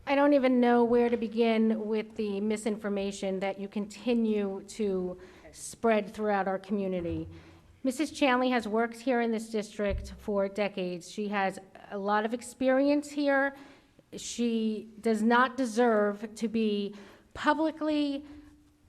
I don't even know where to begin with the misinformation that you continue to spread throughout our community. Mrs. Chanley has worked here in this district for decades. She has a lot of experience here. She does not deserve to be publicly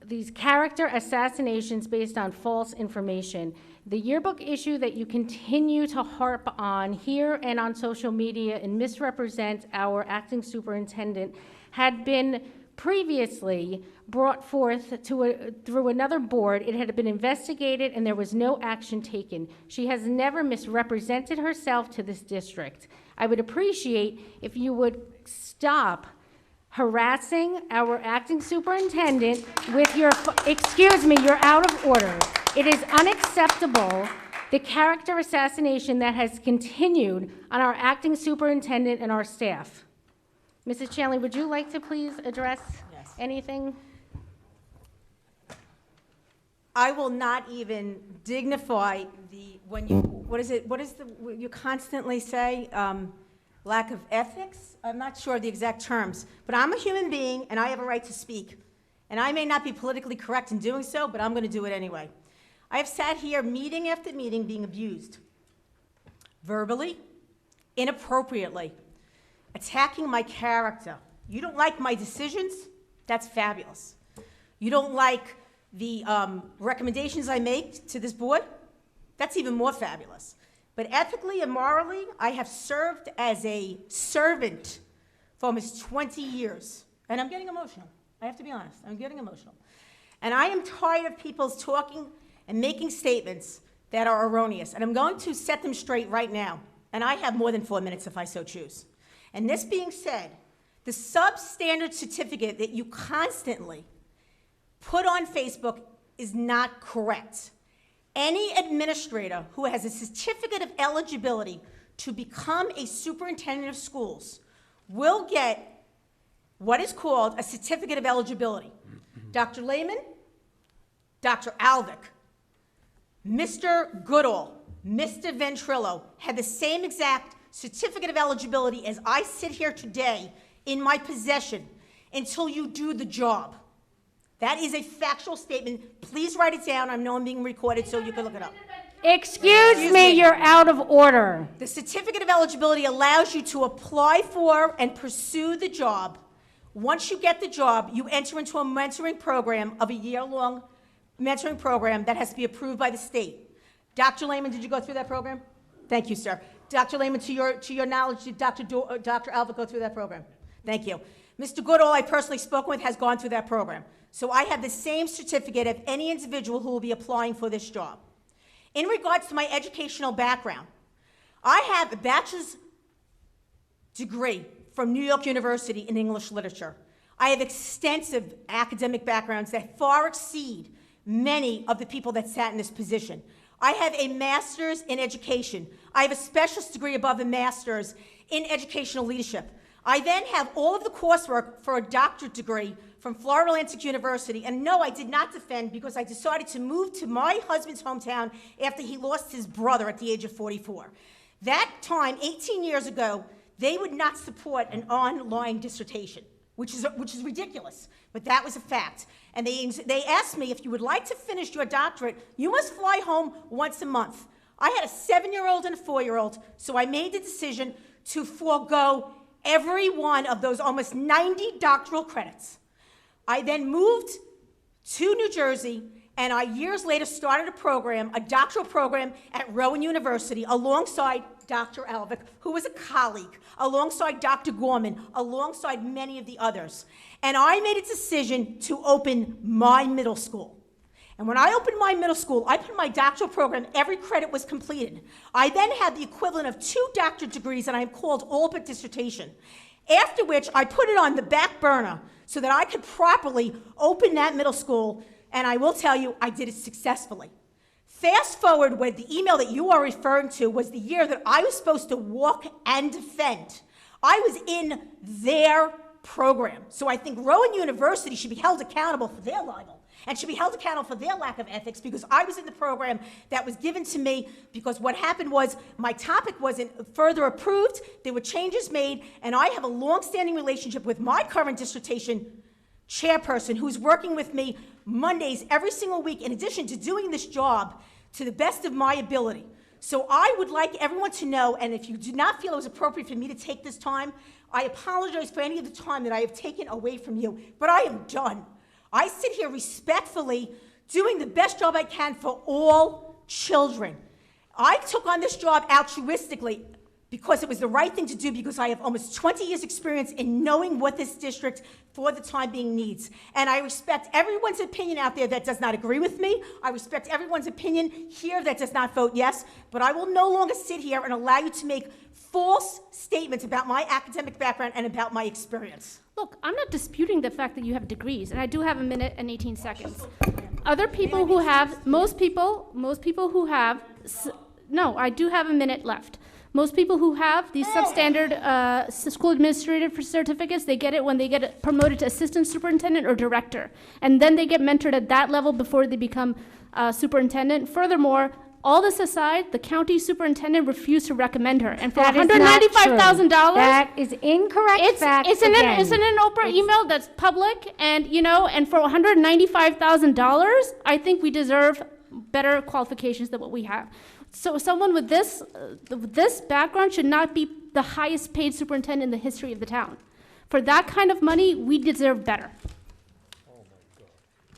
these character assassinations based on false information. The yearbook issue that you continue to harp on here and on social media and misrepresent our acting superintendent had been previously brought forth through another board. It had been investigated and there was no action taken. She has never misrepresented herself to this district. I would appreciate if you would stop harassing our acting superintendent with your, excuse me, you're out of order. It is unacceptable, the character assassination that has continued on our acting superintendent and our staff. Mrs. Chanley, would you like to please address anything? I will not even dignify the, when you, what is the, you constantly say, lack of ethics? I'm not sure of the exact terms, but I'm a human being and I have a right to speak. And I may not be politically correct in doing so, but I'm going to do it anyway. I have sat here meeting after meeting being abused, verbally, inappropriately, attacking my character. You don't like my decisions? That's fabulous. You don't like the recommendations I make to this board? That's even more fabulous. But ethically and morally, I have served as a servant for almost 20 years. And I'm getting emotional. I have to be honest. I'm getting emotional. And I am tired of people talking and making statements that are erroneous. And I'm going to set them straight right now. And I have more than 4 minutes if I so choose. And this being said, the substandard certificate that you constantly put on Facebook is not correct. Any administrator who has a certificate of eligibility to become a superintendent of schools will get what is called a certificate of eligibility. Dr. Lehman, Dr. Alvick, Mr. Goodall, Mr. Ventrilo had the same exact certificate of eligibility as I sit here today in my possession until you do the job. That is a factual statement. Please write it down. I know I'm being recorded, so you can look it up. Excuse me, you're out of order. The certificate of eligibility allows you to apply for and pursue the job. Once you get the job, you enter into a mentoring program of a year-long mentoring program that has to be approved by the state. Dr. Lehman, did you go through that program? Thank you, sir. Dr. Lehman, to your knowledge, did Dr. Alva go through that program? Thank you. Mr. Goodall, I personally spoke with, has gone through that program. So I have the same certificate of any individual who will be applying for this job. In regards to my educational background, I have a bachelor's degree from New York University in English literature. I have extensive academic backgrounds that far exceed many of the people that sat in this position. I have a master's in education. I have a specialist degree above a master's in educational leadership. I then have all of the coursework for a doctorate degree from Florida Atlantic University, and no, I did not defend because I decided to move to my husband's hometown after he lost his brother at the age of 44. That time, 18 years ago, they would not support an online dissertation, which is ridiculous, but that was a fact. And they asked me, if you would like to finish your doctorate, you must fly home once a month. I had a 7-year-old and a 4-year-old, so I made the decision to forego every one of those almost 90 doctoral credits. I then moved to New Jersey, and I years later started a program, a doctoral program at Rowan University alongside Dr. Alvick, who was a colleague, alongside Dr. Gorman, alongside many of the others. And I made a decision to open my middle school. And when I opened my middle school, I put in my doctoral program, every credit was completed. I then had the equivalent of 2 doctorate degrees, and I am called all but dissertation. After which, I put it on the back burner so that I could properly open that middle school, and I will tell you, I did it successfully. Fast forward when the email that you are referring to was the year that I was supposed to walk and defend. I was in their program. So I think Rowan University should be held accountable for their libel. and should be held accountable for their lack of ethics, because I was in the program that was given to me, because what happened was my topic wasn't further approved, there were changes made, and I have a long-standing relationship with my current dissertation chairperson who's working with me Mondays every single week, in addition to doing this job to the best of my ability. So I would like everyone to know, and if you do not feel it was appropriate for me to take this time, I apologize for any of the time that I have taken away from you, but I am done. I sit here respectfully doing the best job I can for all children. I took on this job altruistically because it was the right thing to do, because I have almost 20 years experience in knowing what this district for the time being needs. And I respect everyone's opinion out there that does not agree with me. I respect everyone's opinion here that does not vote yes, but I will no longer sit here and allow you to make false statements about my academic background and about my experience. Look, I'm not disputing the fact that you have degrees, and I do have a minute and 18 seconds. Other people who have, most people who have, no, I do have a minute left. Most people who have these substandard school administrative certificates, they get it when they get promoted to assistant superintendent or director. And then they get mentored at that level before they become superintendent. Furthermore, all this aside, the county superintendent refused to recommend her. And for $195,000, That is incorrect. it's in an Oprah email that's public, and and for $195,000, I think we deserve better qualifications than what we have. So someone with this background should not be the highest paid superintendent in the history of the town. For that kind of money, we deserve better.